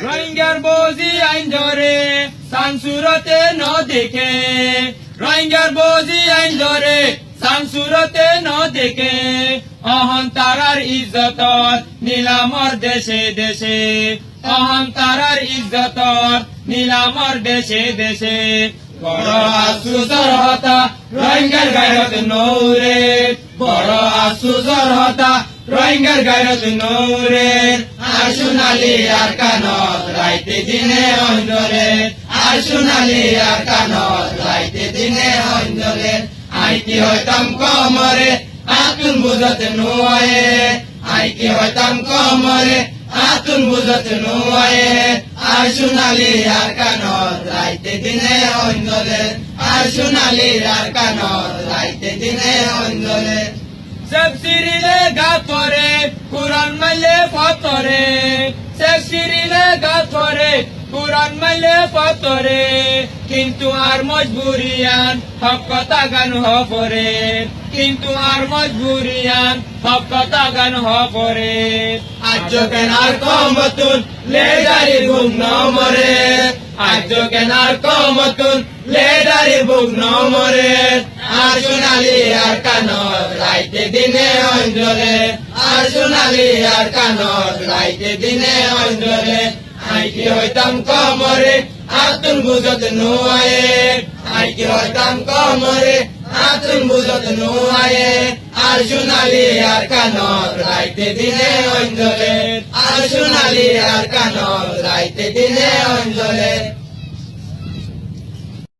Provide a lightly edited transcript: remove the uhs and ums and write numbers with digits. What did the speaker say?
রোহিঙ্গার বজি আইন ধরে সানসুরতে ন দেখে রোহিঙ্গার বজি আইন ধরে সানসুরতে ন দেখে অহন তারার ইজ্জত নীলামর দেশে দেশে অহন তারার ইজ্জত নীলামর দেশে দেশে বড় আফসোসর হতা রোহিঙ্গার গায়রত নৌরে বড় আফসোসর হতা রোহিঙ্গার গায়রত নৌরে আর সোনালি আর কানত রাইতে দিনে অঞ্জলে আর সোনালি আর কানত রাইতে দিনে অঞ্জলে আইতি হইতাম কমরে আতুন বুঝত নোয়ে আইতি হইতাম কমরে আতুন বুঝত নোয়ে আর সোনালি আর কানত রাইতে দিনে অঞ্জলে আর সোনালি আর কানত রাইতে দিনে অঞ্জলে সব সিরিলে গাতরে কুরআন মাইলে ফতরে সব সিরিলে গাতরে কুরআন মাইলে ফতরে কিন্তু আর মজবুরিয়ান হক কথা গান হপরে কিন্তু আর মজবুরিয়ান হক কথা গান হপরে আজ কেনার কমতুন লেডারি বুক নমরে আজ কেনার কমতুন লেডারি বুক নমরে আর সোনালি আর কানত রাইতে দিনে অঞ্জলে আর সোনালি আর কানত রাইতে দিনে অঞ্জলে আইকি হইতাম কমরে আতুন বুঝত নোয়ে আইকি হইতাম কমরে আতুন বুঝত নোয়ে আর সোনালি আর কানত রাইতে দিনে অঞ্জলে আর সোনালি আর কানত রাইতে দিনে অঞ্জলে